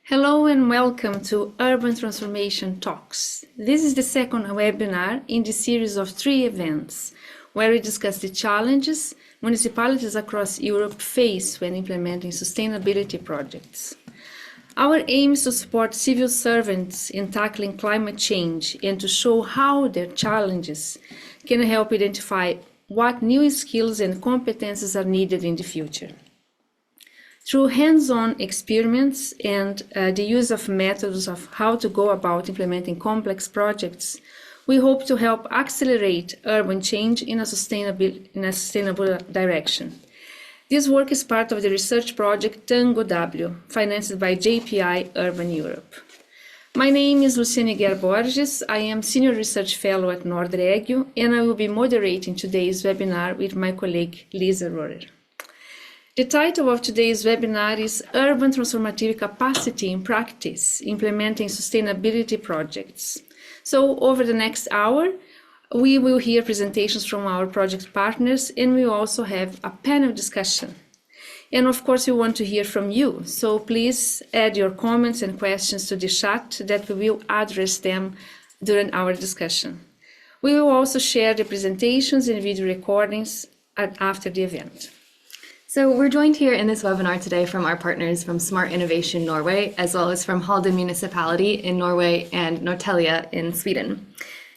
Hello and welcome to Urban Transformation Talks. This is the second webinar in the series of 3 events where we discuss the challenges municipalities across Europe face when implementing sustainability projects. Our aim is to support civil servants in tackling climate change and to show how their challenges can help identify what new skills and competences are needed in the future. Through hands-on experiments and the use of methods of how to go about implementing complex projects, we hope to help accelerate urban change in a sustainable direction. This work is part of the research project TANGO-W, financed by JPI Urban Europe. My name is Luciane Guerra Borges. I am Senior Research Fellow at Norrtälje, and I will be moderating today's webinar with my colleague Lisa Rohrer. The title of today's webinar is Urban Transformative Capacity in Practice, Implementing Sustainability Projects. So over the next hour, we will hear presentations from our project partners, and we will also have a panel discussion. And of course, we want to hear from you. So please add your comments and questions to the chat that we will address them during our discussion. We will also share the presentations and video recordings after the event. So we're joined here in this webinar today from our partners from Smart Innovation Norway, as well as from Halden Municipality in Norway and Norrtälje in Sweden.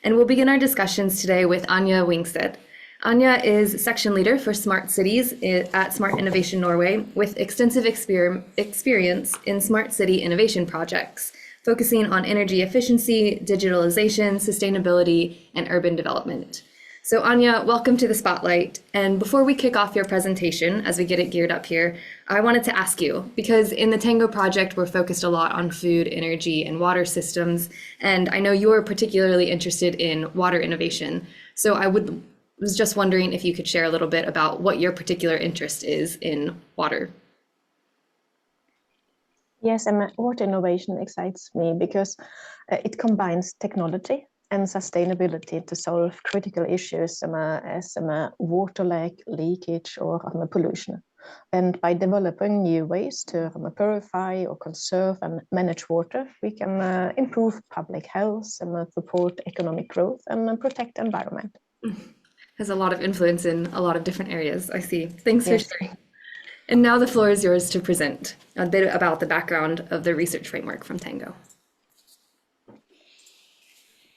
And we'll begin our discussions today with Anja Wingstedt. Anja is section leader for Smart Cities at Smart Innovation Norway with extensive experience in smart city innovation projects, focusing on energy efficiency, digitalization, sustainability, and urban development. So Anja, welcome to the spotlight. And before we kick off your presentation, as we get it geared up here, I wanted to ask you, because in the Tango project, we're focused a lot on food, energy, and water systems. And I know you're particularly interested in water innovation. So I was just wondering if you could share a little bit about what your particular interest is in water. Yes, and water innovation excites me because it combines technology and sustainability to solve critical issues as water leakage or pollution. And by developing new ways to purify or conserve and manage water, we can improve public health and support economic growth and protect the environment. Has a lot of influence in a lot of different areas, I see. Thanks for sharing. And now the floor is yours to present a bit about the background of the research framework from Tango.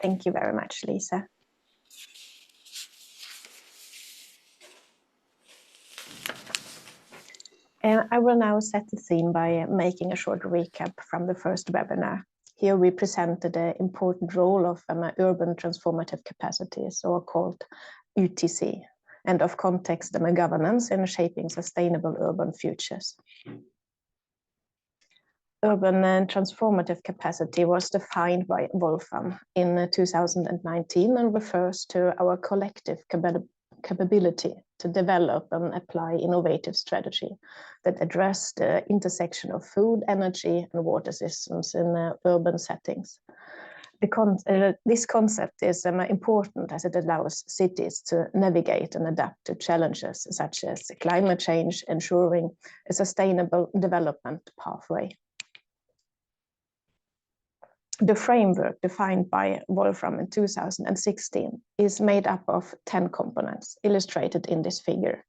Thank you very much, Lisa. And I will now set the scene by making a short recap from the first webinar. Here we presented the important role of urban transformative capacities, or called UTC, and of context governance in shaping sustainable urban futures. Urban and transformative capacity was defined by Wolfram in 2019 and refers to our collective capability to develop and apply innovative strategy that address the intersection of food, energy, and water systems in urban settings. This concept is important as it allows cities to navigate and adapt to challenges such as climate change, ensuring a sustainable development pathway. The framework defined by Wolfram in 2016 is made up of 10 components illustrated in this figure.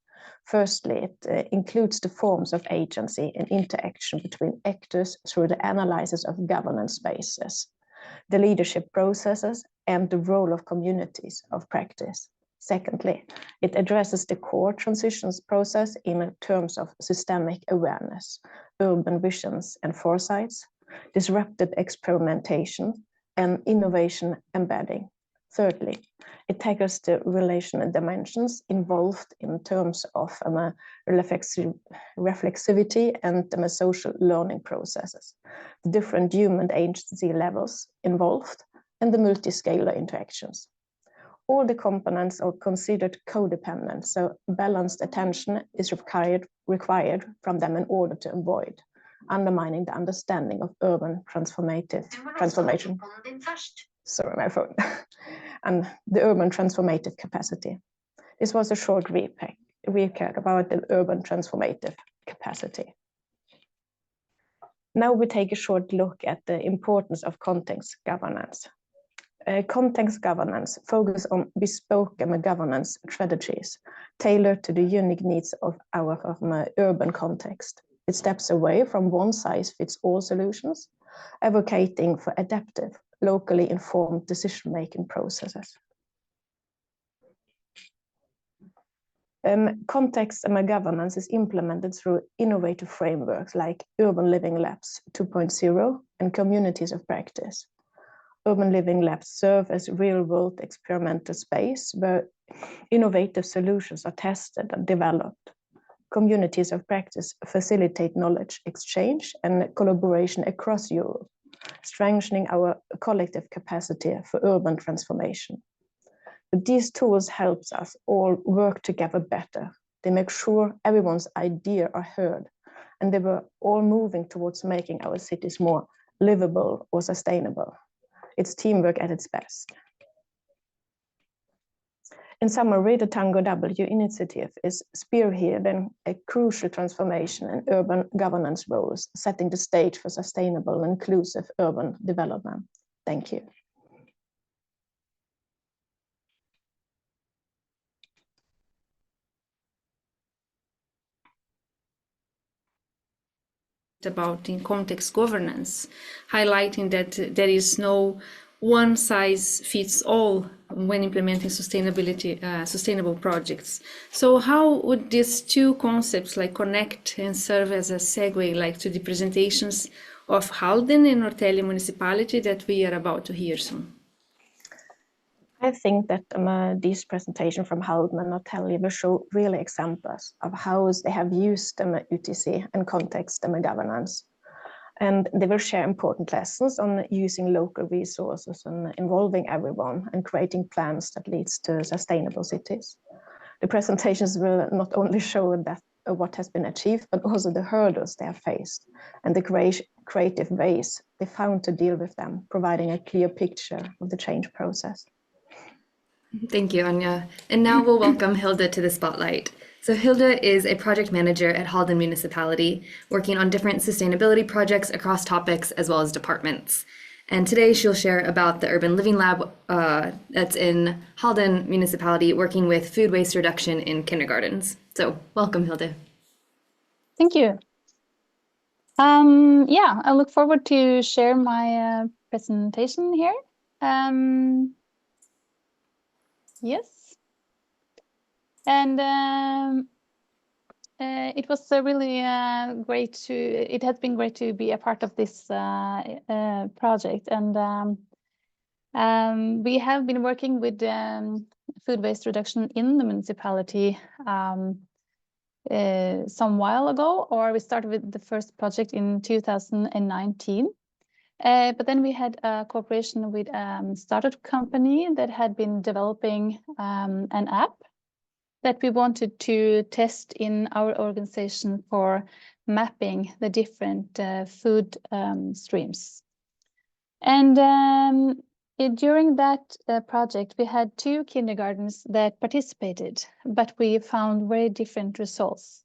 Firstly, it includes the forms of agency and interaction between actors through the analysis of governance spaces, the leadership processes, and the role of communities of practice. Secondly, it addresses the core transitions process in terms of systemic awareness, urban visions and foresights, disruptive experimentation, and innovation embedding. Thirdly, it tackles the relational dimensions involved in terms of reflexivity and social learning processes, the different human agency levels involved, and the multi-scalar interactions. All the components are considered codependent, so balanced attention is required from them in order to avoid undermining the understanding of urban transformation. Sorry, my phone. And the urban transformative capacity. This was a short recap about the urban transformative capacity. Now we take a short look at the importance of context governance. Context governance focuses on bespoke governance strategies tailored to the unique needs of our urban context. It steps away from one-size-fits-all solutions, advocating for adaptive, locally informed decision-making processes. Context governance is implemented through innovative frameworks like Urban Living Labs 2.0 and communities of practice. Urban Living Labs serve as real-world experimental space where innovative solutions are tested and developed. Communities of practice facilitate knowledge exchange and collaboration across Europe, strengthening our collective capacity for urban transformation. But these tools help us all work together better. They make sure everyone's ideas are heard, and they were all moving towards making our cities more livable or sustainable. It's teamwork at its best. In summary, the TANGO-W initiative is spearheading a crucial transformation in urban governance roles, setting the stage for sustainable and inclusive urban development. Thank you. About in context governance, highlighting that there is no one size fits all when implementing sustainable projects. So how would these two concepts like connect and serve as a segue like to the presentations of Halden and Norrtälje municipality that we are about to hear soon? I think that this presentation from Halden and Norrtälje will show real examples of how they have used UTC and context governance. And they will share important lessons on using local resources and involving everyone and creating plans that leads to sustainable cities. The presentations will not only show that what has been achieved, but also the hurdles they have faced and the creative ways they found to deal with them, providing a clear picture of the change process. Thank you, Anja. And now we'll welcome Hilde to the spotlight. So Hilde is a project manager at Halden Municipality, working on different sustainability projects across topics as well as departments. And today she'll share about the Urban Living Lab that's in Halden Municipality, working with food waste reduction in kindergartens. So welcome, Hilde. Thank you. Yeah, I look forward to share my presentation here. Yes. And it was really it has been great to be a part of this project. And we have been working with food waste reduction in the municipality some while ago, or we started with the first project in 2019. But then we had a cooperation with a startup company that had been developing an app that we wanted to test in our organization for mapping the different food streams. And during that project, we had 2 kindergartens that participated, but we found very different results.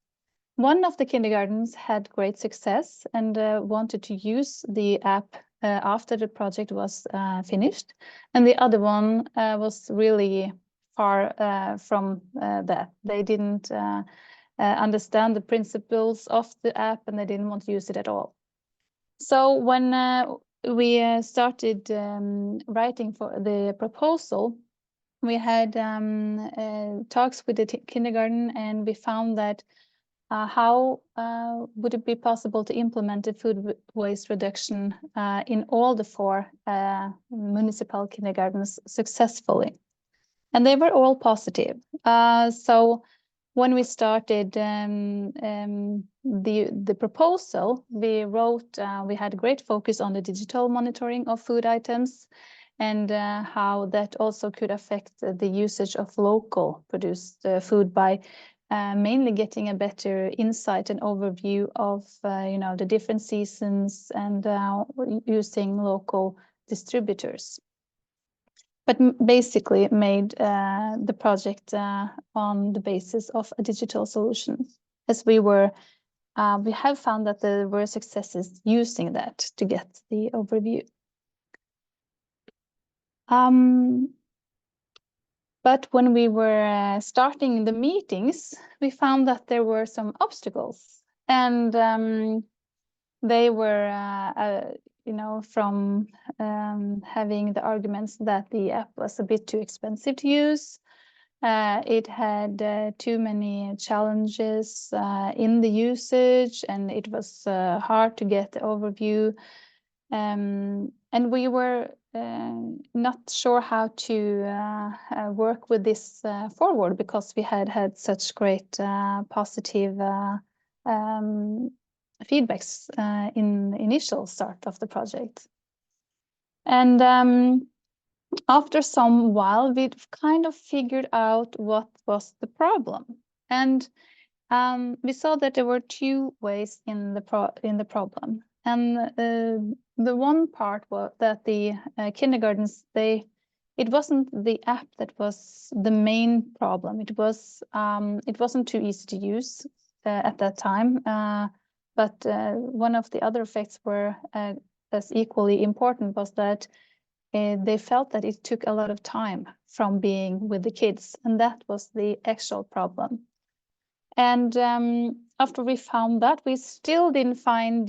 One of the kindergartens had great success and wanted to use the app after the project was finished, and the other one was really far from that. They didn't understand the principles of the app, and they didn't want to use it at all. So when we started writing for the proposal, we had talks with the kindergarten, and we found that how would it be possible to implement the food waste reduction in all the 4 municipal kindergartens successfully? And they were all positive. So when we started the proposal, we wrote, we had great focus on the digital monitoring of food items and how that also could affect the usage of local produced food by mainly getting a better insight and overview of the different seasons and using local distributors. But basically made the project on the basis of a digital solution, as we were we have found that there were successes using that to get the overview. But when we were starting the meetings, we found that there were some obstacles, and they were, from having the arguments that the app was a bit too expensive to use. It had too many challenges in the usage, and it was hard to get the overview. And we were not sure how to work with this forward, because we had such great positive feedbacks in the initial start of the project. And after some while, we kind of figured out what was the problem. And we saw that there were two ways in the problem. And the one part was that the kindergartens, it wasn't the app that was the main problem. It wasn't too easy to use at that time. But one of the other effects were as equally important, was that they felt that it took a lot of time from being with the kids, and that was the actual problem. And after we found that, we still didn't find,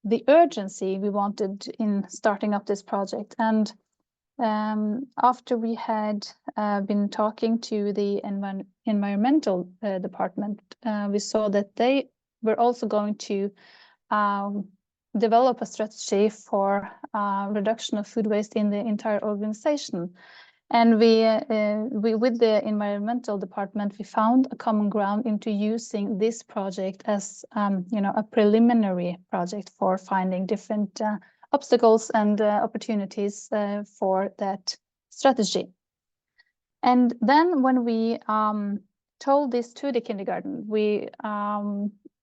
the urgency we wanted in starting up this project. And after we had been talking to the environmental department, we saw that they were also going to develop a strategy for reduction of food waste in the entire organization. And we with the environmental department, we found a common ground into using this project as a preliminary project for finding different obstacles and opportunities for that strategy. And then when we told this to the kindergarten, we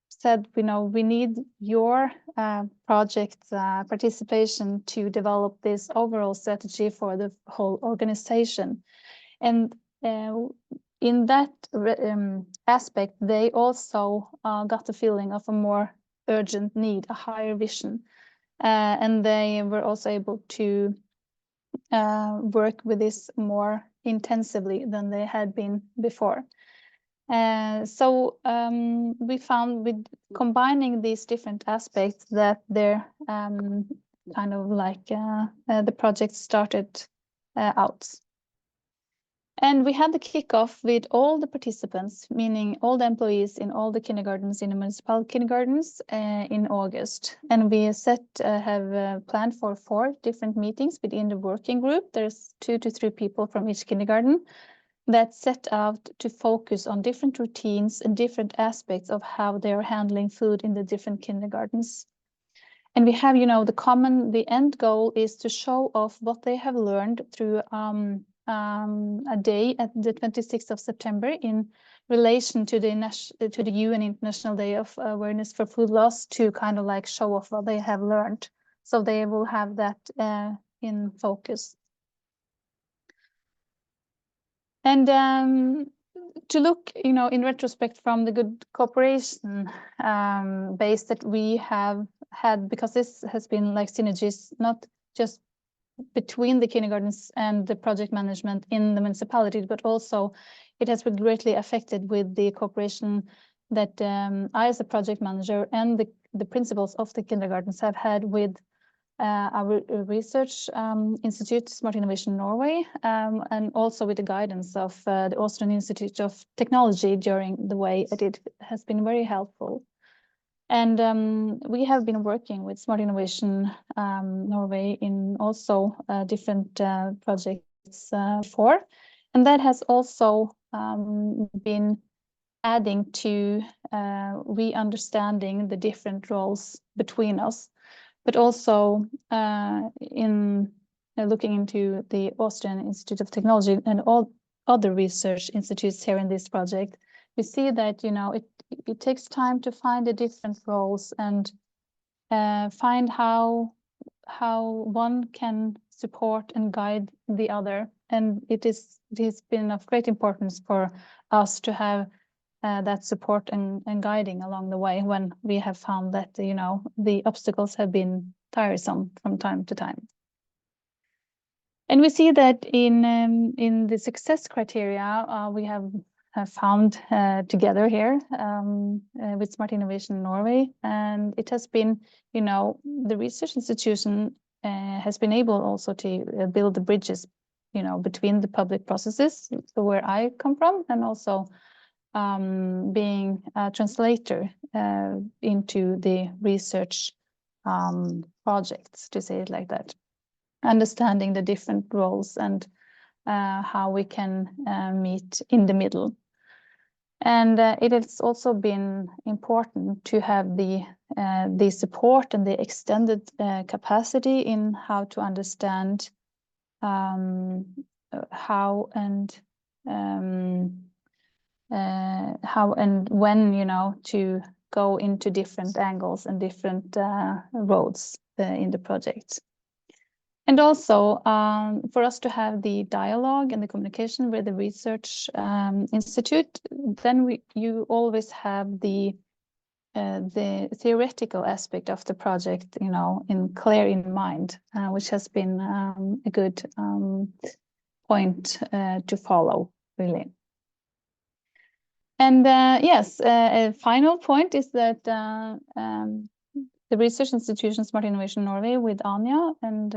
said, we need your project participation to develop this overall strategy for the whole organization. And in that aspect, they also got the feeling of a more urgent need, a higher vision. And they were also able to work with this more intensively than they had been before. So we found, with combining these different aspects, that they're kind of like the project started out. And we had the kickoff with all the participants, meaning all the employees in all the kindergartens, in the municipal kindergartens, in August. And we have planned for 4 different meetings within the working group. There's 2 to 3 people from each kindergarten that set out to focus on different routines and different aspects of how they're handling food in the different kindergartens. And we have, the end goal is to show off what they have learned through a day at the 26th of September in relation to the UN International Day of Awareness for Food Loss, to kind of like show off what they have learned. So they will have that in focus. And to look, in retrospect, from the good cooperation base that we have had, because this has been like synergies, not just between the kindergartens and the project management in the municipality, but also it has been greatly affected with the cooperation that I, as a project manager, and the principals of the kindergartens have had with our research institute, Smart Innovation Norway, and also with the guidance of the Austrian Institute of Technology during the way that it has been very helpful. And we have been working with Smart Innovation Norway in also different projects before, and that has also been adding to we understanding the different roles between us, but also in looking into the Austrian Institute of Technology and all other research institutes here in this project, we see that it takes time to find the different roles and find how one can support and guide the other. And it has been of great importance for us to have that support and guiding along the way when we have found that, you know, the obstacles have been tiresome from time to time. And we see that in the success criteria we have found together here with Smart Innovation Norway, and it has been, you know, the research institution has been able also to build the bridges, you know, between the public processes, so where I come from, and also being a translator into the research projects, to say it like that, understanding the different roles and how we can meet in the middle. And it has also been important to have the support and the extended capacity in how to understand how and when, you know, to go into different angles and different roads in the project. And also for us to have the dialogue and the communication with the research institute, then you always have the theoretical aspect of the project, you know, clear in mind, which has been a good point to follow, really. And yes, a final point is that the research institution Smart Innovation Norway with Anja and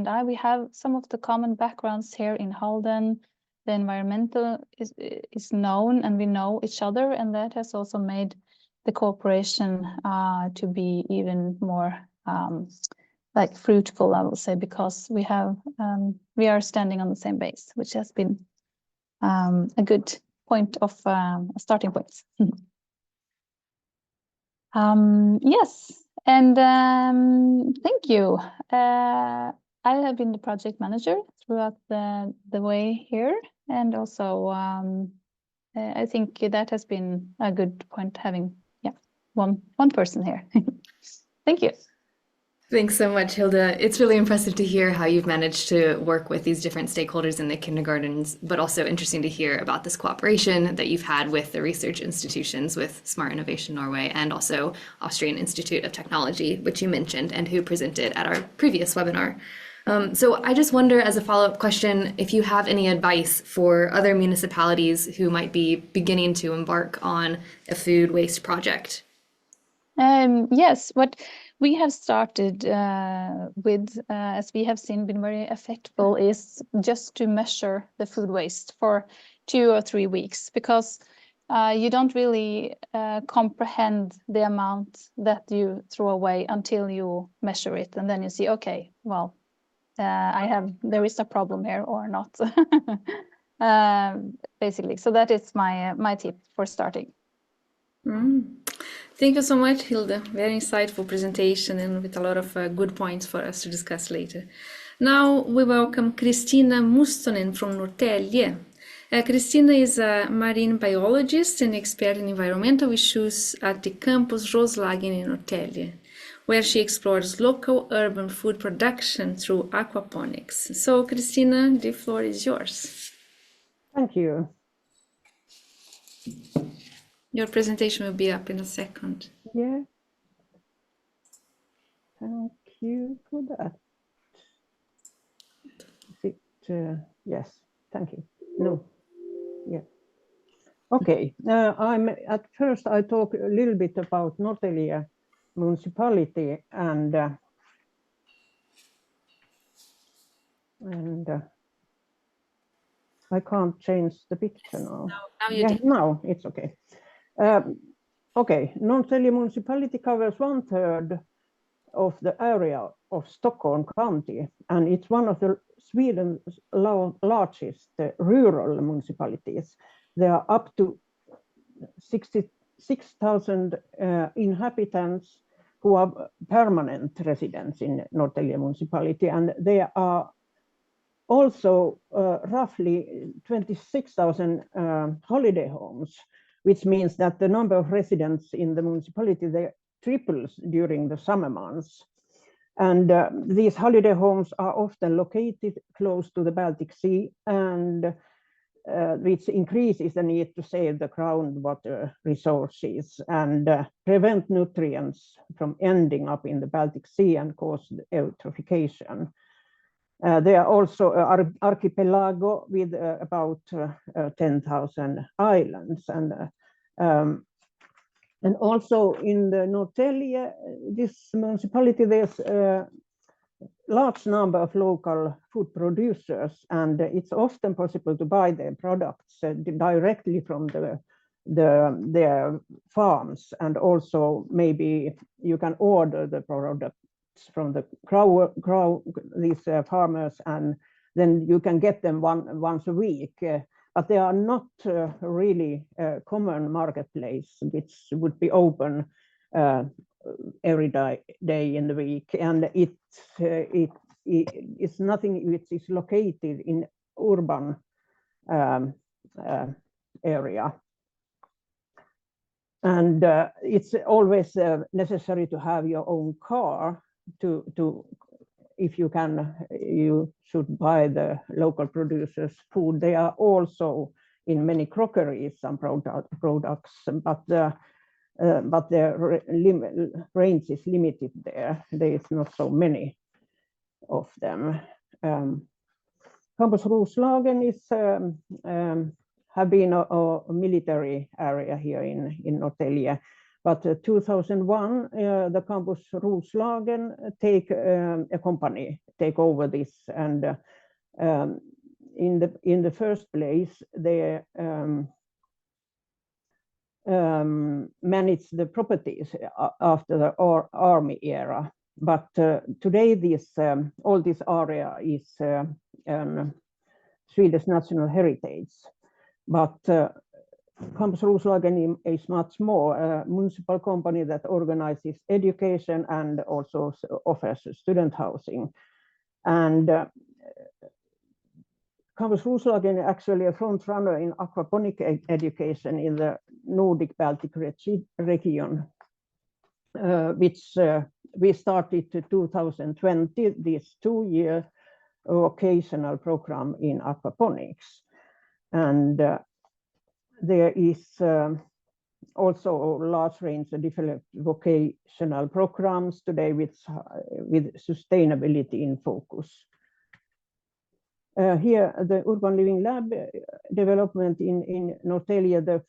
I, we have some of the common backgrounds here in Halden. The environmental is known, and we know each other, and that has also made the cooperation to be even more like fruitful, I will say, because we are standing on the same base, which has been a good point of starting points. Yes. And thank you. I have been the project manager throughout the way here, and also I think that has been a good point, having one person here. Thank you. Thanks so much, Hilda. It's really impressive to hear how you've managed to work with these different stakeholders in the kindergartens, but also interesting to hear about this cooperation that you've had with the research institutions, with Smart Innovation Norway and also Austrian Institute of Technology, which you mentioned and who presented at our previous webinar. So I just wonder, as a follow-up question, if you have any advice for other municipalities who might be beginning to embark on a food waste project. Yes, what we have started with, as we have seen, been very effective, is just to measure the food waste for 2 or 3 weeks, because you don't really comprehend the amount that you throw away until you measure it, and then you see, okay, well, there is a problem here or not, basically. So that is my tip for starting. Thank you so much, Hilda. Very insightful presentation and with a lot of good points for us to discuss later. Now we welcome Kristina Mustonen from Norrtälje. Kristina is a marine biologist and expert in environmental issues at the campus Roslagen in Norrtälje, where she explores local urban food production through aquaponics. So, Kristina, the floor is yours. Thank you. Your presentation will be up in a second. Yeah. Thank you for that. Is it, yes, thank you. No, yeah. Okay, at first I talk a little bit about Norrtälje municipality and I can't change the picture now. Now it's okay. Okay, Norrtälje municipality covers 1/3 of the area of Stockholm County, and it's one of Sweden's largest rural municipalities. There are up to 66,000 inhabitants who are permanent residents in Norrtälje municipality, and there are also roughly 26,000 holiday homes, which means that the number of residents in the municipality they triples during the summer months. And these holiday homes are often located close to the Baltic Sea, and which increases the need to save the groundwater resources and prevent nutrients from ending up in the Baltic Sea and cause eutrophication. There are also an archipelago with about 10,000 islands, and also in the Norrtälje, this municipality, there's a large number of local food producers, and it's often possible to buy their products directly from their farms, and also maybe you can order the products from the these farmers, and then you can get them once a week. But they are not really a common marketplace, which would be open every day in the week, and it's nothing which is located in urban area. And it's always necessary to have your own car to if you can, you should buy the local producers' food. They are also in many crockeries, some products, but the range is limited there. There is not so many of them. Campus Roslagen is have been a military area here in Norrtälje. But 2001, the Campus Roslagen a company take over this, and in the first place they manage the properties after the army era. But today all this area is Swedish national heritage. But Campus Roslagen is much more a municipal company that organizes education and also offers student housing. And Campus Roslagen is actually a front runner in aquaponic education in the Nordic Baltic region, which we started in 2020, this 2-year vocational program in aquaponics. And there is also a large range of different vocational programs today with sustainability in focus. Here, the Urban Living Lab development in Norrtälje, the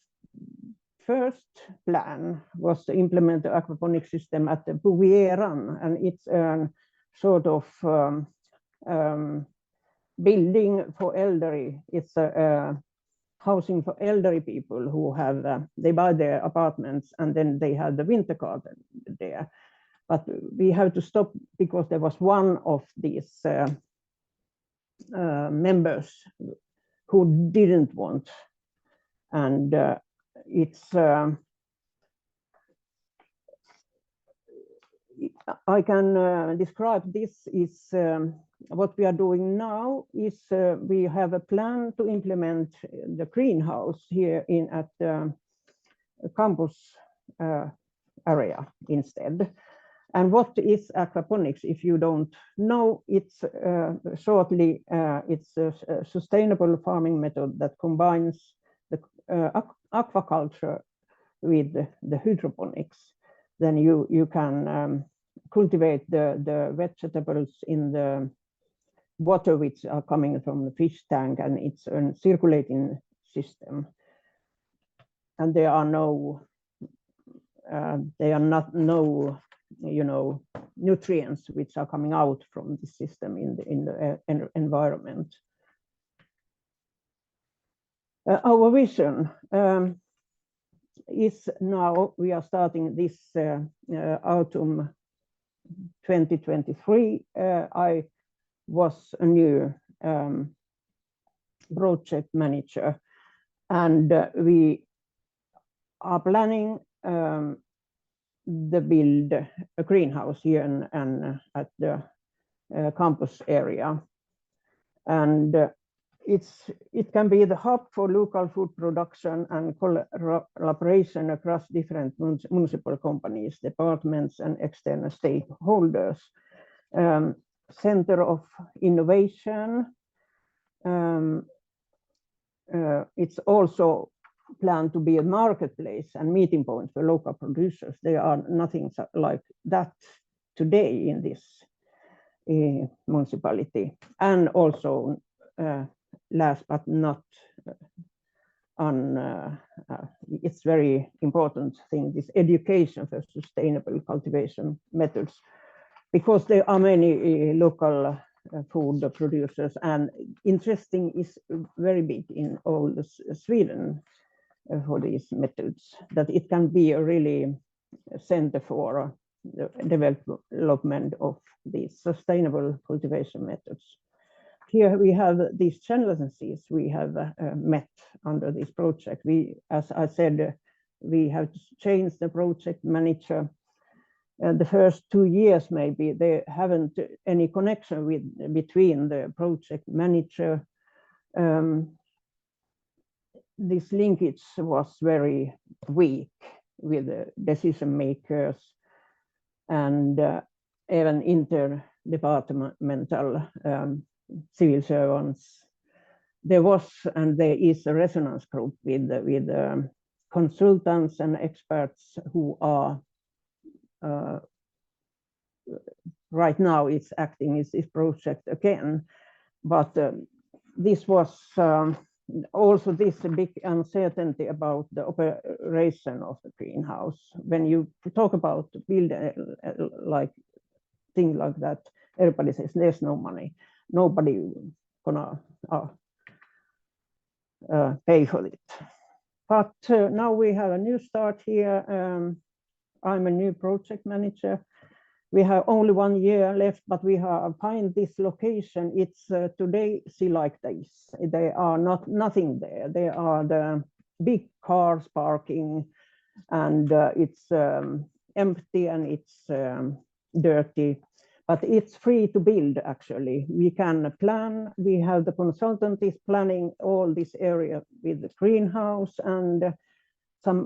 first plan was to implement the aquaponic system at the Buvieran, and it's a sort of building for elderly. It's a housing for elderly people who have, they buy their apartments and then they have the winter garden there. But we have to stop because there was one of these members who didn't want, and it's I can describe this is what we are doing now is we have a plan to implement the greenhouse here at the campus area instead. And what is aquaponics? If you don't know, it's shortly it's a sustainable farming method that combines the aquaculture with the hydroponics. Then you can cultivate the vegetables in the water which are coming from the fish tank, and it's a circulating system. And there are no nutrients which are coming out from the system in the environment. Our vision is now we are starting this autumn 2023. I was a new project manager, and we are planning the build a greenhouse here and at the campus area, and it can be the hub for local food production and collaboration across different municipal companies, departments, and external stakeholders. Center of innovation, it's also planned to be a marketplace and meeting point for local producers. There are nothing like that today in this municipality. And also, last but not it's very important thing, this education for sustainable cultivation methods, because there are many local food producers, and interesting is very big in all Sweden for these methods, that it can be a really center for the development of these sustainable cultivation methods. Here we have these challenges we have met under this project. As I said, we have changed the project manager. The first 2 years, maybe they haven't any connection between the project manager. This linkage was very weak with the decision makers and even interdepartmental civil servants. There was and there is a resonance group with consultants and experts who are right now it's acting as this project again, but this was also this big uncertainty about the operation of the greenhouse. When you talk about build like thing like that, everybody says there's no money, nobody gonna pay for it. But now we have a new start here. I'm a new project manager. We have only 1 year left, but we have find this location. It's today see like this. There are nothing there. There are the big cars parking, and it's empty and it's dirty. But it's free to build. Actually, we can plan. We have the consultant is planning all this area with the greenhouse and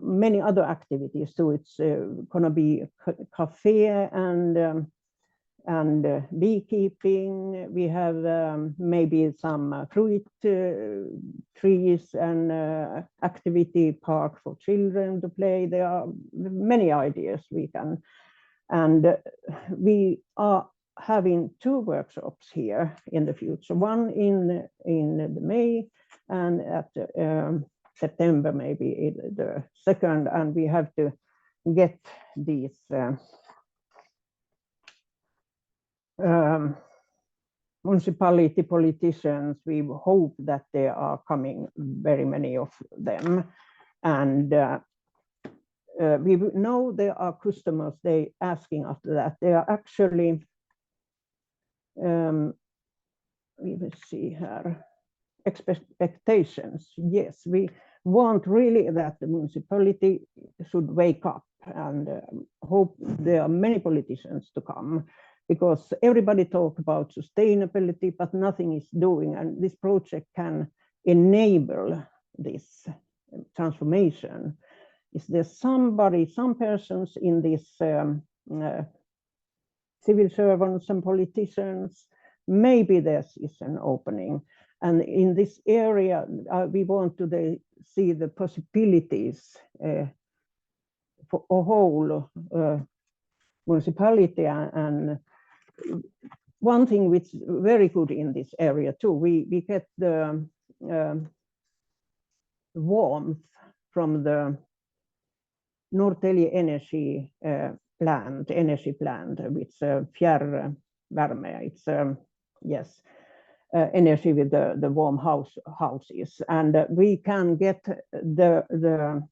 many other activities. So it's gonna be a cafe and beekeeping. We have maybe some fruit trees and activity park for children to play. There are many ideas we can, and we are having 2 workshops here in the future. One in May and at September, maybe the second, and we have to get these municipality politicians. We hope that there are coming very many of them, and we know there are customers. They asking after that. They are actually we will see here. Expectations. Yes, we want really that the municipality should wake up, and hope there are many politicians to come, because everybody talk about sustainability, but nothing is doing, and this project can enable this transformation. Is there somebody, some persons in this civil servants and politicians? Maybe there is an opening. And in this area, we want to see the possibilities for a whole municipality. And one thing which is very good in this area too, we get the warmth from the Norrtälje energy plant, which fjärrvärme. It's yes. Energy with the warm houses, and we can get the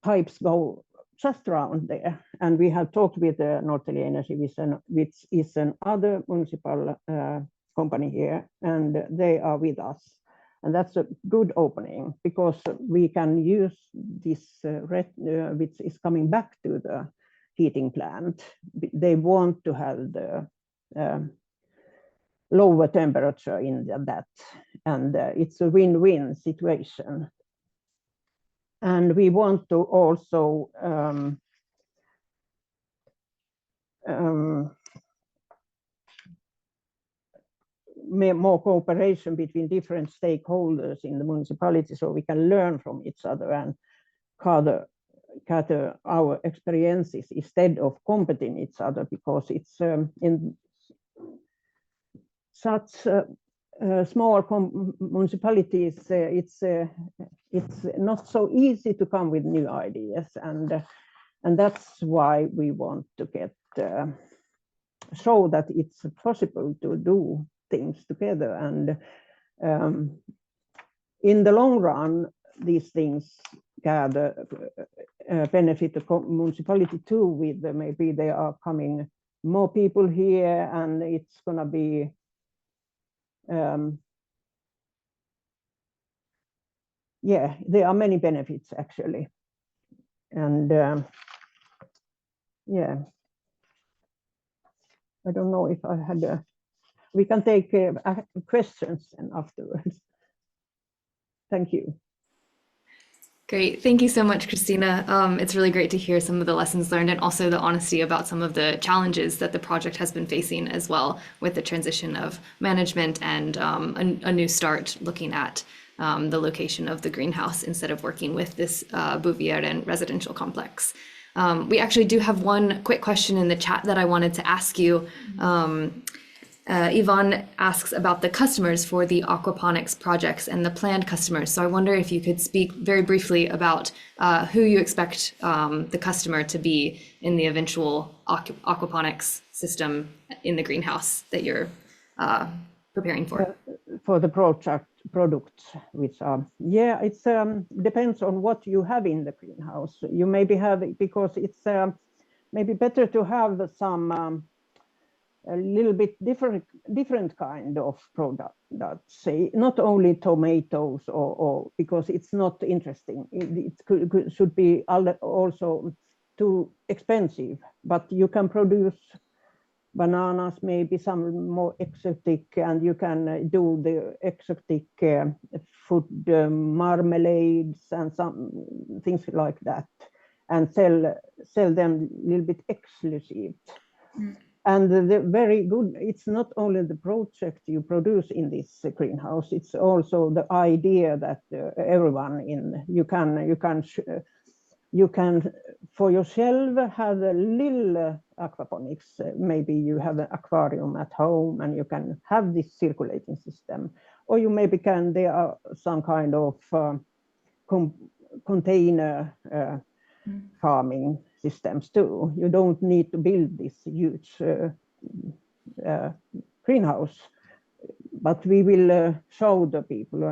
pipes go just around there. And we have talked with the Norrtälje Energy, which is another municipal company here, and they are with us. And that's a good opening, because we can use this which is coming back to the heating plant. They want to have the lower temperature in that, and it's a win-win situation. And we want to also more cooperation between different stakeholders in the municipality, so we can learn from each other and gather our experiences instead of competing each other, because it's in such small municipalities, it's not so easy to come with new ideas, and that's why we want to get show that it's possible to do things together, and in the long run these things gather benefit the municipality too, with maybe there are coming more people here, and it's gonna be yeah, there are many benefits actually, and yeah, I don't know if I had we can take questions and afterwards. Thank you. Great. Thank you so much, Christina. It's really great to hear some of the lessons learned and also the honesty about some of the challenges that the project has been facing as well, with the transition of management and a new start looking at the location of the greenhouse instead of working with this Bouvier and residential complex. We actually do have one quick question in the chat that I wanted to ask you. Yvonne asks about the customers for the aquaponics projects and the planned customers. So I wonder if you could speak very briefly about who you expect the customer to be in the eventual aquaponics system in the greenhouse that you're preparing for. For the products, which are, yeah, it's depends on what you have in the greenhouse. You maybe have, because it's maybe better to have some a little bit different kind of product, that say not only tomatoes or because it's not interesting. It should be also too expensive, but you can produce bananas, maybe some more exotic, and you can do the exotic food marmalades and some things like that, and sell them a little bit exclusive. And the very good, it's not only the project you produce in this greenhouse, it's also the idea that everyone in, you can for yourself have a little aquaponics. Maybe you have an aquarium at home and you can have this circulating system, or you maybe can, there are some kind of container farming systems too. You don't need to build this huge greenhouse, but we will show the people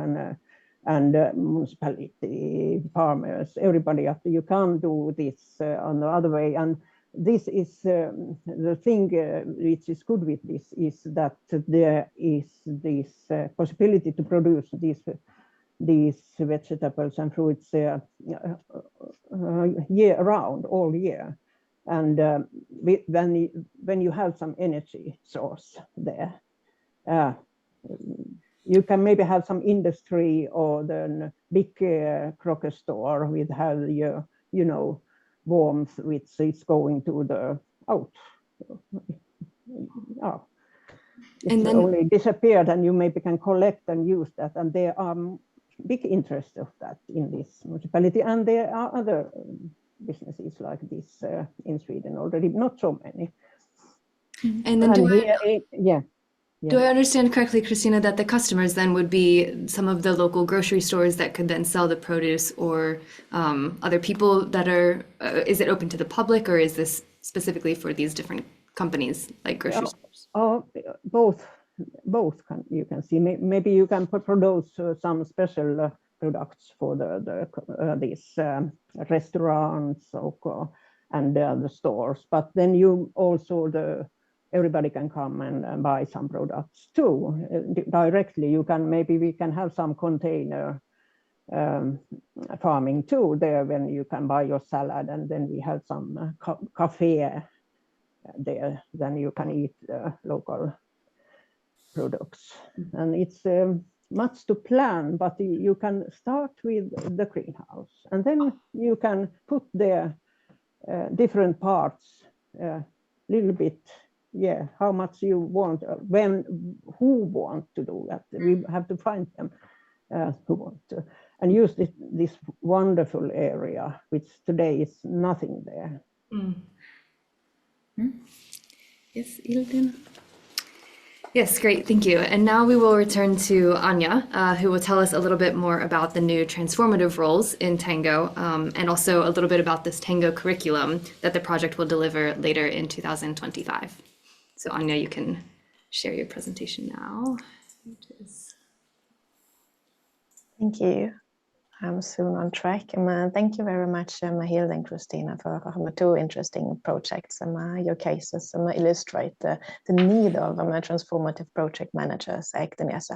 and municipality, farmers, everybody, after you can do this on the other way. And this is the thing which is good with this, is that there is this possibility to produce these vegetables and fruits year round, all year. And when you have some energy source there, you can maybe have some industry, or the big crocker store with have your, you know, warmth which is going to the out. Oh. It's then only disappeared, and you maybe can collect and use that, and there are big interest of that in this municipality, and there are other businesses like this in Sweden already, not so many. And then do I understand correctly, Christina, that the customers then would be some of the local grocery stores that could then sell the produce, or other people that are, is it open to the public, or is this specifically for these different companies like grocery stores? Oh, both you can see. Maybe you can produce some special products for these restaurants and the stores, but then you also everybody can come and buy some products too directly. You can, maybe we can have some container farming too there, when you can buy your salad, and then we have some cafe there, then you can eat local products. And it's much to plan, but you can start with the greenhouse, and then you can put there different parts little bit yeah, how much you want, who want to do that. We have to find them who want to, and use this wonderful area, which today is nothing there. Yes, Ildin. Yes, great, thank you. And now we will return to Anya, who will tell us a little bit more about the new transformative roles in Tango, and also a little bit about this Tango curriculum that the project will deliver later in 2025. So Anya, you can share your presentation now. Thank you. I'm soon on track. Thank you very much, Hilde and Christina, for two interesting projects. Your cases illustrate the need of transformative project managers acting as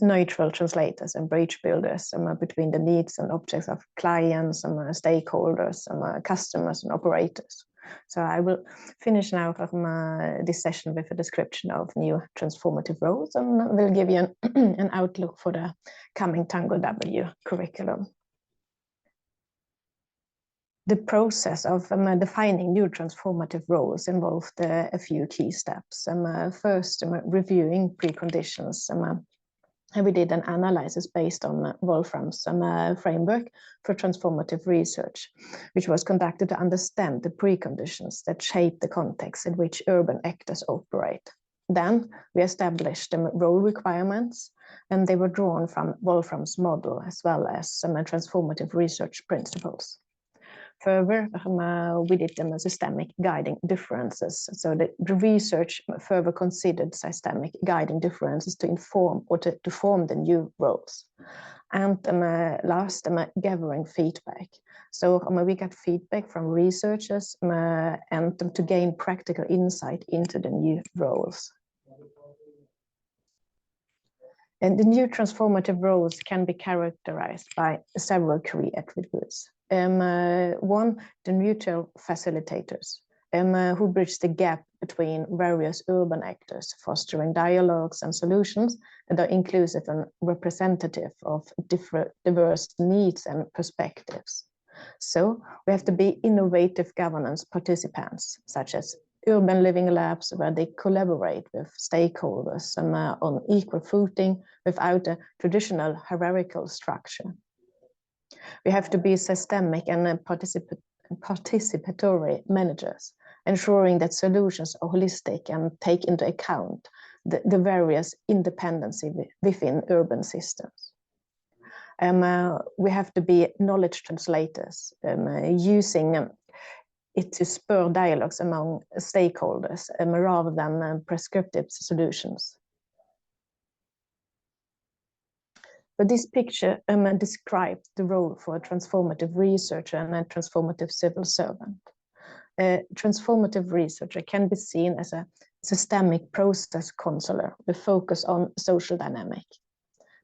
neutral translators and bridge builders between the needs and objects of clients, stakeholders, customers, and operators. So I will finish now this session with a description of new transformative roles, and will give you an outlook for the coming TANGO-W curriculum. The process of defining new transformative roles involved a few key steps. First, reviewing preconditions. And we did an analysis based on Wolfram's framework for transformative research, which was conducted to understand the preconditions that shape the context in which urban actors operate. Then we established role requirements, and they were drawn from Wolfram's model as well as transformative research principles. Further, we did systemic guiding differences. So the research further considered systemic guiding differences to inform or to form the new roles. And last, gathering feedback. So we got feedback from researchers and to gain practical insight into the new roles. And the new transformative roles can be characterized by several key attributes. One, the mutual facilitators, who bridge the gap between various urban actors, fostering dialogues and solutions that are inclusive and representative of diverse needs and perspectives. So we have to be innovative governance participants, such as urban living labs, where they collaborate with stakeholders on equal footing without a traditional hierarchical structure. We have to be systemic and participatory managers, ensuring that solutions are holistic and take into account the various independency within urban systems. We have to be knowledge translators, using it to spur dialogues among stakeholders rather than prescriptive solutions. But this picture describes the role for a transformative researcher and a transformative civil servant. A transformative researcher can be seen as a systemic process counselor with focus on social dynamic.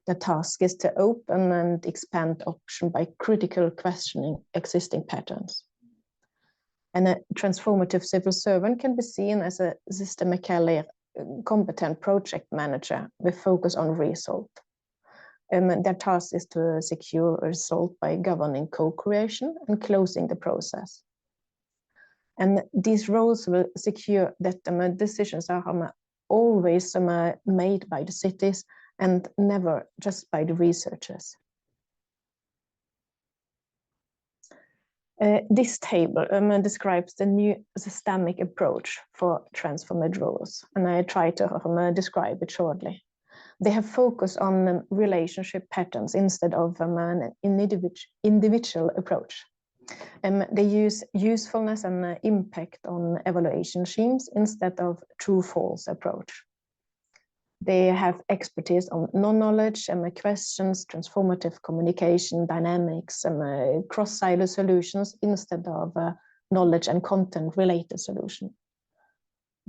The task is to open and expand options by critical questioning existing patterns. And a transformative civil servant can be seen as a systemically competent project manager with focus on result. Their task is to secure a result by governing co-creation and closing the process. And these roles will secure that decisions are always made by the cities and never just by the researchers. This table describes the new systemic approach for transformative roles, and I try to describe it shortly. They have focused on relationship patterns instead of an individual approach. They use usefulness and impact on evaluation schemes instead of true-false approach. They have expertise on non-knowledge questions, transformative communication, dynamics, cross-silo solutions instead of knowledge and content-related solutions.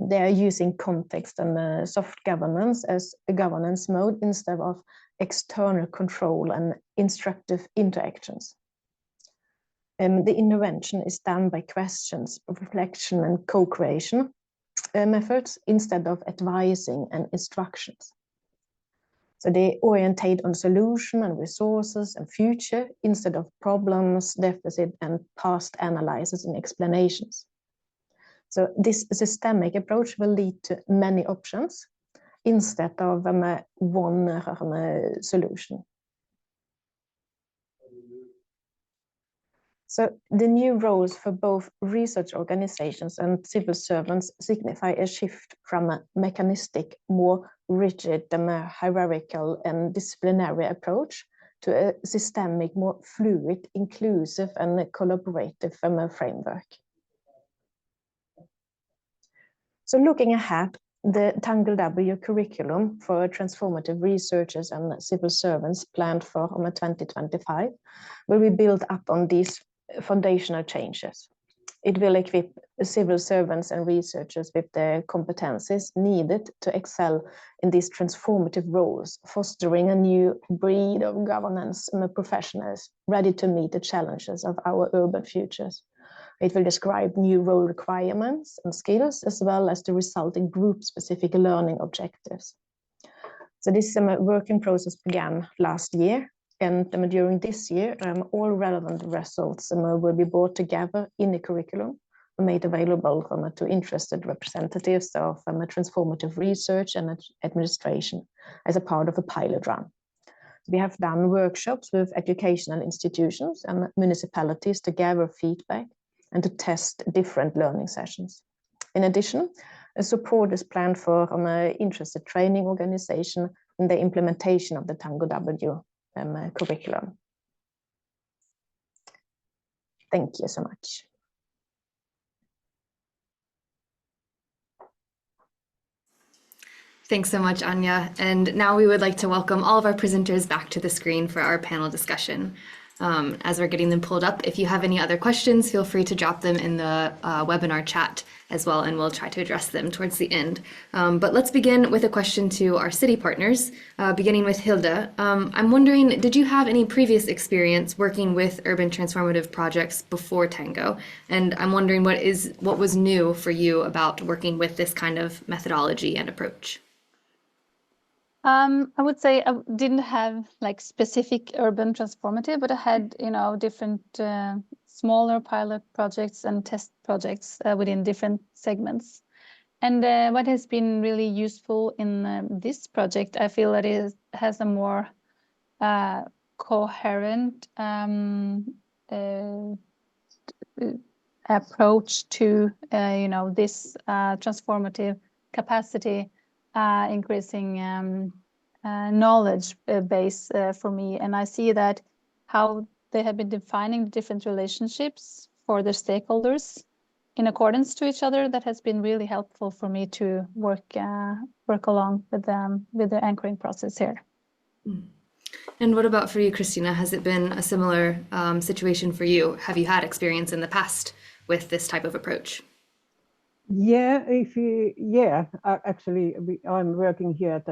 They are using context and soft governance as a governance mode instead of external control and instructive interactions. The intervention is done by questions, reflection, and co-creation methods instead of advising and instructions. So they orientate on solution and resources and future instead of problems, deficit, and past analysis and explanations. So this systemic approach will lead to many options instead of one solution. So the new roles for both research organizations and civil servants signify a shift from a mechanistic, more rigid, hierarchical and disciplinary approach to a systemic, more fluid, inclusive and collaborative framework. So looking ahead, the TANGO-W curriculum for transformative researchers and civil servants planned for 2025 will be built up on these foundational changes. It will equip civil servants and researchers with the competencies needed to excel in these transformative roles, fostering a new breed of governance professionals ready to meet the challenges of our urban futures. It will describe new role requirements and skills, as well as the resulting group-specific learning objectives. So this working process began last year, and during this year, all relevant results will be brought together in the curriculum, made available to interested representatives of transformative research and administration as a part of a pilot run. We have done workshops with educational institutions and municipalities to gather feedback and to test different learning sessions. In addition, a support is planned for an interested training organization in the implementation of the TANGO-W curriculum. Thank you so much. Thanks so much, Anja. And now we would like to welcome all of our presenters back to the screen for our panel discussion. As we're getting them pulled up, if you have any other questions, feel free to drop them in the webinar chat as well, and we'll try to address them towards the end. But let's begin with a question to our city partners, beginning with Hilde. I'm wondering, did you have any previous experience working with urban transformative projects before Tango? And I'm wondering what was new for you about working with this kind of methodology and approach? I would say I didn't have like specific urban transformative, but I had, different smaller pilot projects and test projects within different segments. And what has been really useful in this project, I feel that it has a more coherent approach to, this transformative capacity, increasing knowledge base for me. And I see that how they have been defining different relationships for the stakeholders in accordance to each other, that has been really helpful for me to work along with the anchoring process here. And what about for you, Christina? Has it been a similar situation for you? Have you had experience in the past with this type of approach? Yeah, actually, I'm working here at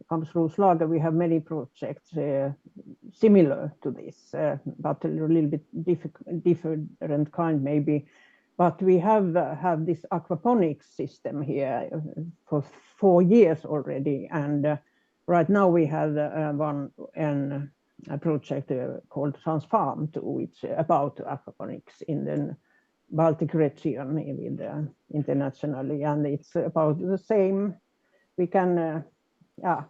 Campusroslager. We have many projects similar to this, but a little bit different kind maybe. But we have this aquaponics system here for 4 years already, and right now we have a project called Transform, which about aquaponics in the Baltic region internationally, and it's about the same. We can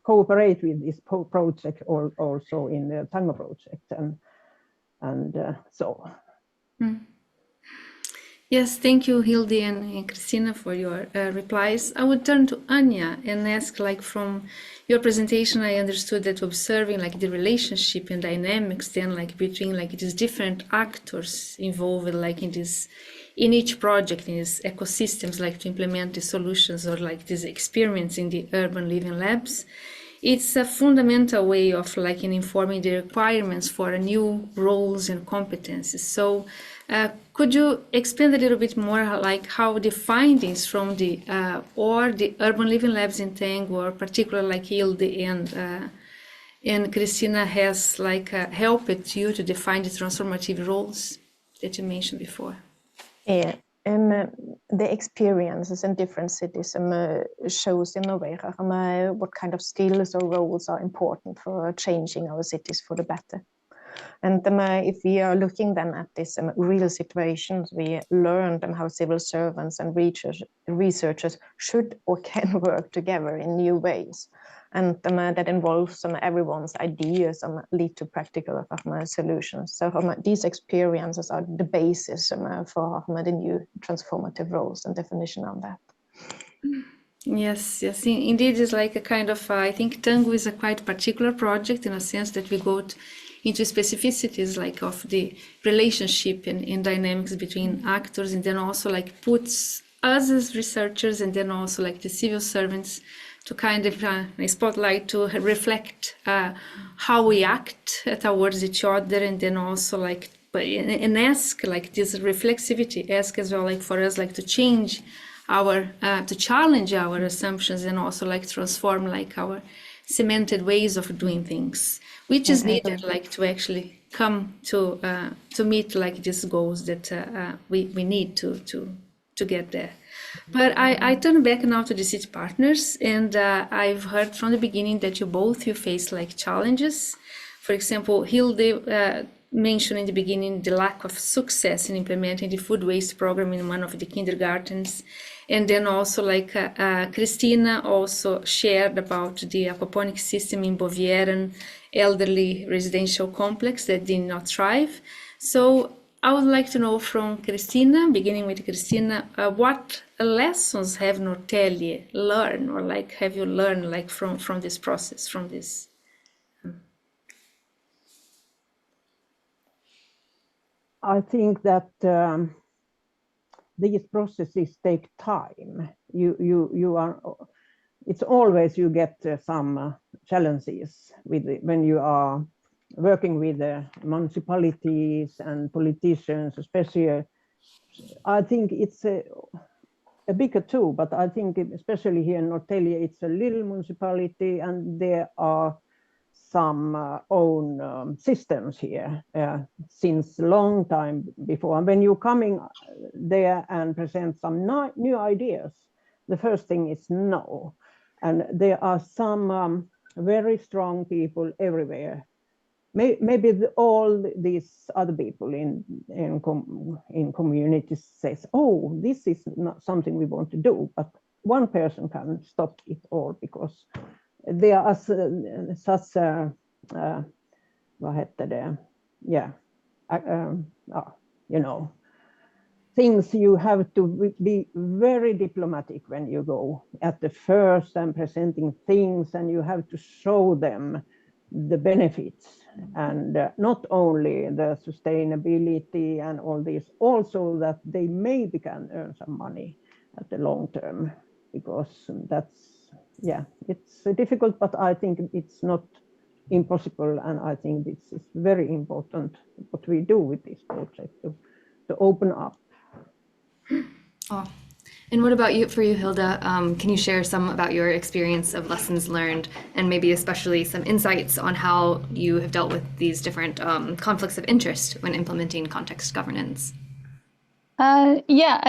cooperate with this project also in the Tango project, and so. Yes, thank you, Hilde and Christina, for your replies. I would turn to Anja and ask, from your presentation, I understood that observing the relationship and dynamics then between these different actors involved in each project, in these ecosystems, to implement the solutions or this experience in the urban living labs. It's a fundamental way of informing the requirements for new roles and competencies. So could you explain a little bit more how the findings from the urban living labs in Tango, or particularly Hilde and Christina, has helped you to define the transformative roles that you mentioned before? Yeah, and the experiences in different cities shows in a way what kind of skills or roles are important for changing our cities for the better. And if we are looking then at this real situations, we learned how civil servants and researchers should or can work together in new ways. And that involves everyone's ideas and lead to practical solutions. So these experiences are the basis for the new transformative roles and definition of that. Yes, indeed, it's like a kind of, I think Tango is a quite particular project in a sense that we go into specificities like of the relationship and dynamics between actors, and then also like puts us as researchers and then also like the civil servants to kind of spotlight to reflect how we act towards each other, and then also like and ask like this reflexivity, ask as well like for us like to change our to challenge our assumptions and also like transform like our cemented ways of doing things, which is needed like to actually come to meet like these goals that we need to get there. But I turn back now to the city partners, and I've heard from the beginning that you face like challenges. For example, Hilde mentioned in the beginning the lack of success in implementing the food waste program in one of the kindergartens. And then also like Christina also shared about the aquaponics system in Bovieren elderly residential complex that did not thrive. So I would like to know from Christina, beginning with Christina, what lessons have Norrtälje learned, or like have you learned like from this process, from this? I think that these processes take time. It's always you get some challenges when you are working with municipalities and politicians, especially. I think it's a bigger too, but I think especially here in Norrtälje, it's a little municipality, and there are some own systems here since a long time before. And when you're coming there and present some new ideas, the first thing is no. And there are some very strong people everywhere. Maybe all these other people in communities says, oh, this is not something we want to do, but one person can stop it all because there are such vad heter det? Yeah, you know, things you have to be very diplomatic when you go at the first and presenting things, and you have to show them the benefits, and not only the sustainability and all this, also that they maybe can earn some money at the long term, because that's, yeah, it's difficult, but I think it's not impossible, and I think this is very important what we do with this project to open up. Oh. And what about you, for you, Hilda? Can you share some about your experience of lessons learned, and maybe especially some insights on how you have dealt with these different conflicts of interest when implementing context governance? Yeah,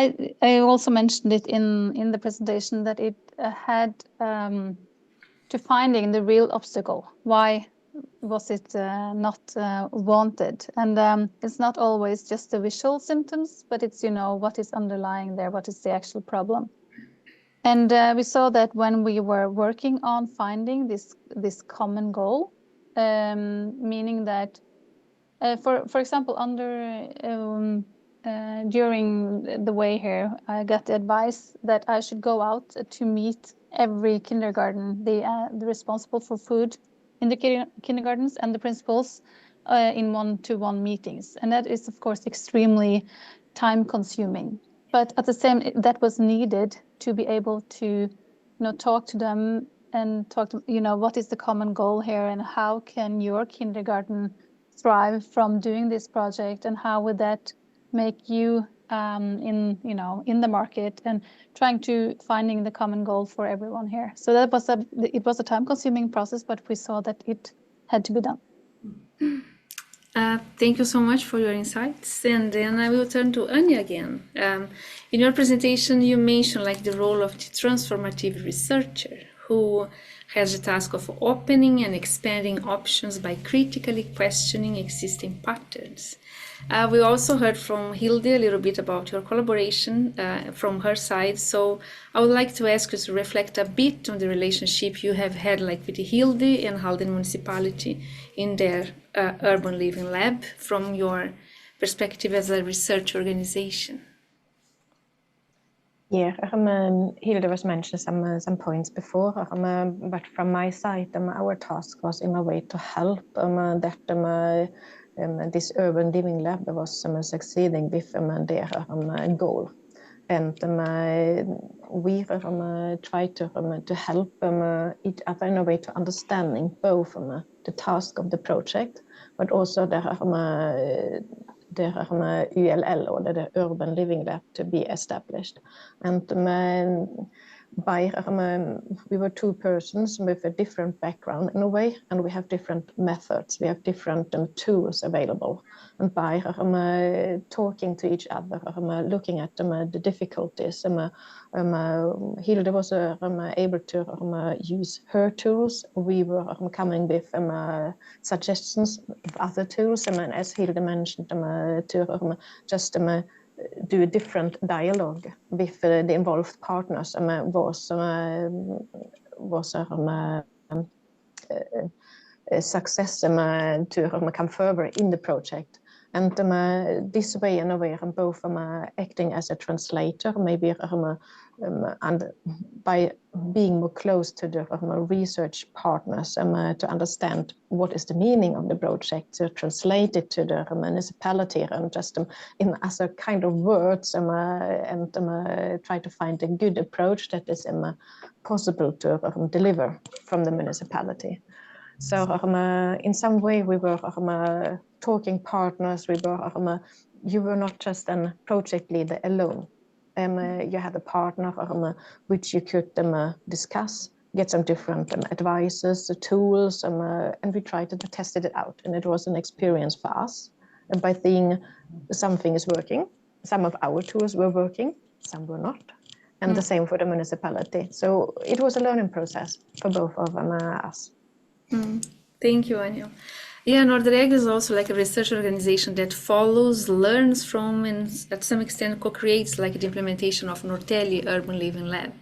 I also mentioned it in the presentation that it had to finding the real obstacle. Why was it not wanted? And it's not always just the visual symptoms, but it's, you know, what is underlying there, what is the actual problem. And we saw that when we were working on finding this common goal, meaning that, for example, during the way here, I got the advice that I should go out to meet every kindergarten, the responsible for food in the kindergartens, and the principals in one-to-one meetings. And that is, of course, extremely time-consuming. But at the same, that was needed to be able to, you know, talk to them and talk to, you know, what is the common goal here, and how can your kindergarten thrive from doing this project, and how would that make you in the market, and trying to finding the common goal for everyone here. So that was it was a time-consuming process, but we saw that it had to be done. Thank you so much for your insights, and then I will turn to Anya again. In your presentation, you mentioned like the role of the transformative researcher, who has the task of opening and expanding options by critically questioning existing patterns. We also heard from Hilde a little bit about your collaboration from her side. So I would like to ask you to reflect a bit on the relationship you have had like with Hilde and Halden municipality in their urban living lab from your perspective as a research organization. Yeah, Hilde was mentioned some points before, but from my side, our task was in a way to help that this urban living lab was succeeding with their goal. And we try to help each other in a way to understanding both the task of the project, but also the ULL, or the urban living lab, to be established. And we were two persons with a different background in a way, and we have different methods, we have different tools available. And by talking to each other, looking at the difficulties, Hilde was able to use her tools. We were coming with suggestions of other tools, and as Hilde mentioned, to just do a different dialogue with the involved partners was a success to come further in the project. And this way, in a way, both acting as a translator, maybe, and by being more close to the research partners to understand what is the meaning of the project, to translate it to the municipality, and just as a kind of words, and try to find a good approach that is possible to deliver from the municipality. So in some way we were talking partners. You were not just a project leader alone. You had a partner which you could discuss, get some different advices, tools, and we tried to test it out. And it was an experience for us. And by seeing something is working, some of our tools were working, some were not. And the same for the municipality. So it was a learning process for both of us. Thank you, Anja. Yeah, Norrtälje is also like a research organization that follows, learns from, and at some extent co-creates like the implementation of Norrtälje Urban Living Lab.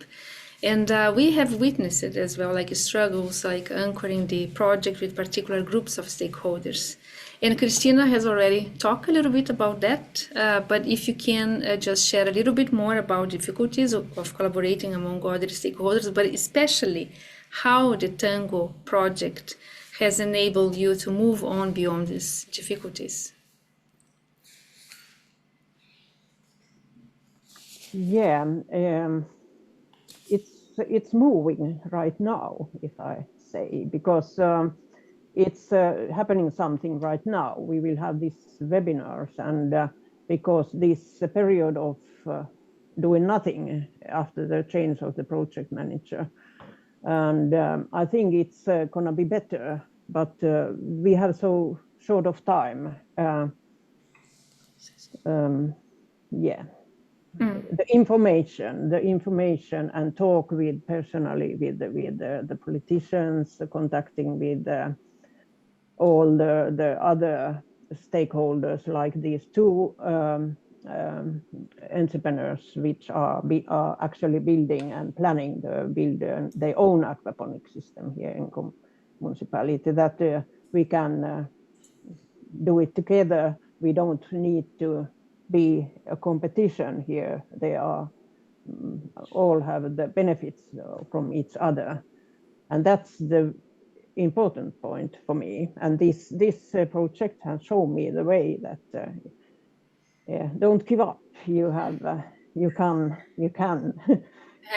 And we have witnessed it as well, like struggles like anchoring the project with particular groups of stakeholders. And Christina has already talked a little bit about that, but if you can just share a little bit more about difficulties of collaborating among other stakeholders, but especially how the TANGO project has enabled you to move on beyond these difficulties. Yeah, it's moving right now, if I say, because it's happening something right now. We will have these webinars, and because this period of doing nothing after the change of the project manager, and I think it's going to be better, but we have so short of time. Yeah. The information and talk with personally with the politicians, contacting with all the other stakeholders, like these two entrepreneurs which are actually building and planning to build their own aquaponic system here in municipality, that we can do it together. We don't need to be a competition here. They are all have the benefits from each other, and that's the important point for me. And this project has shown me the way that don't give up. You can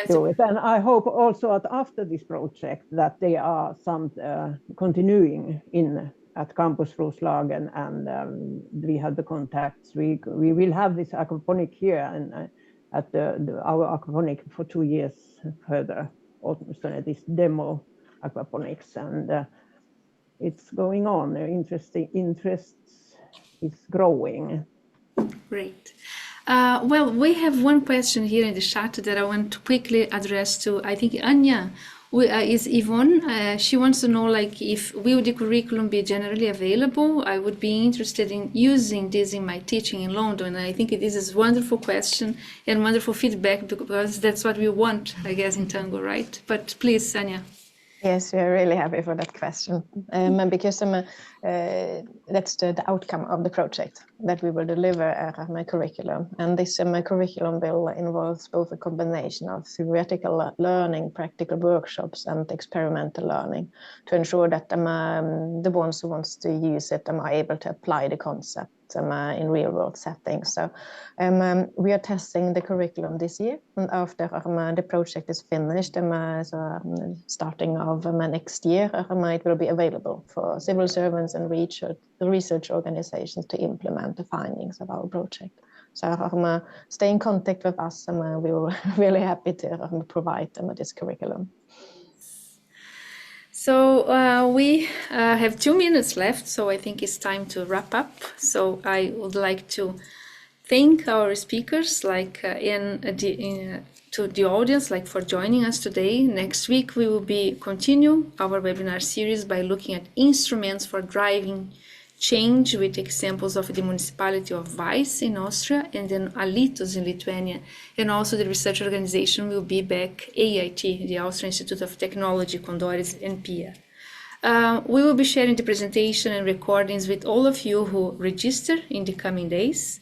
do it. And I hope also that after this project that there are some continuing at Campus Roslagen, and we have the contacts. We will have this aquaponic here and at our aquaponic for 2 years further, almost this demo aquaponics, and it's going on. Interest is growing. Great. Well, we have one question here in the chat that I want to quickly address to, I think, Anja is Yvonne. She wants to know, like, if will the curriculum be generally available? I would be interested in using this in my teaching in London. And I think this is a wonderful question and wonderful feedback, because that's what we want, I guess, in Tango, right? But please, Sanja. Yes, we are really happy for that question, because that's the outcome of the project, that we will deliver a curriculum. And this curriculum will involve both a combination of theoretical learning, practical workshops, and experimental learning to ensure that the ones who wants to use it are able to apply the concept in real world settings. So we are testing the curriculum this year, and after the project is finished, starting of next year, it will be available for civil servants and research organizations to implement the findings of our project. So stay in contact with us, and we were really happy to provide this curriculum. So we have 2 minutes left, so I think it's time to wrap up. So I would like to thank our speakers, like to the audience, like for joining us today. Next week we will continue our webinar series by looking at instruments for driving change, with examples of the municipality of Weiss in Austria and then Alytus in Lithuania, and also the research organization will be back AIT, the Austrian Institute of Technology, Kondoris, and PIA. We will be sharing the presentation and recordings with all of you who register in the coming days.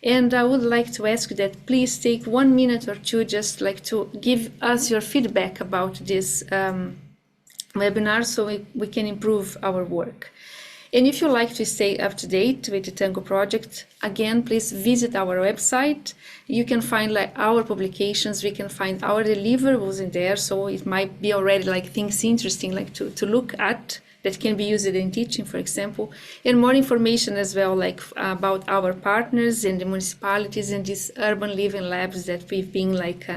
And I would like to ask that please take 1 minute or two, just like to give us your feedback about this webinar, so we can improve our work. And if you like to stay up to date with the Tango project, again, please visit our website. You can find like our publications, we can find our deliverables in there, so it might be already like things interesting like to look at that can be used in teaching, for example, and more information as well, like about our partners and the municipalities and these urban living labs that we've been like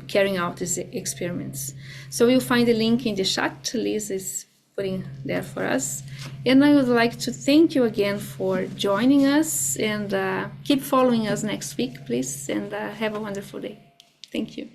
carrying out these experiments. So you'll find the link in the chat. Liz is putting there for us. And I would like to thank you again for joining us, and keep following us next week, please, and have a wonderful day. Thank you.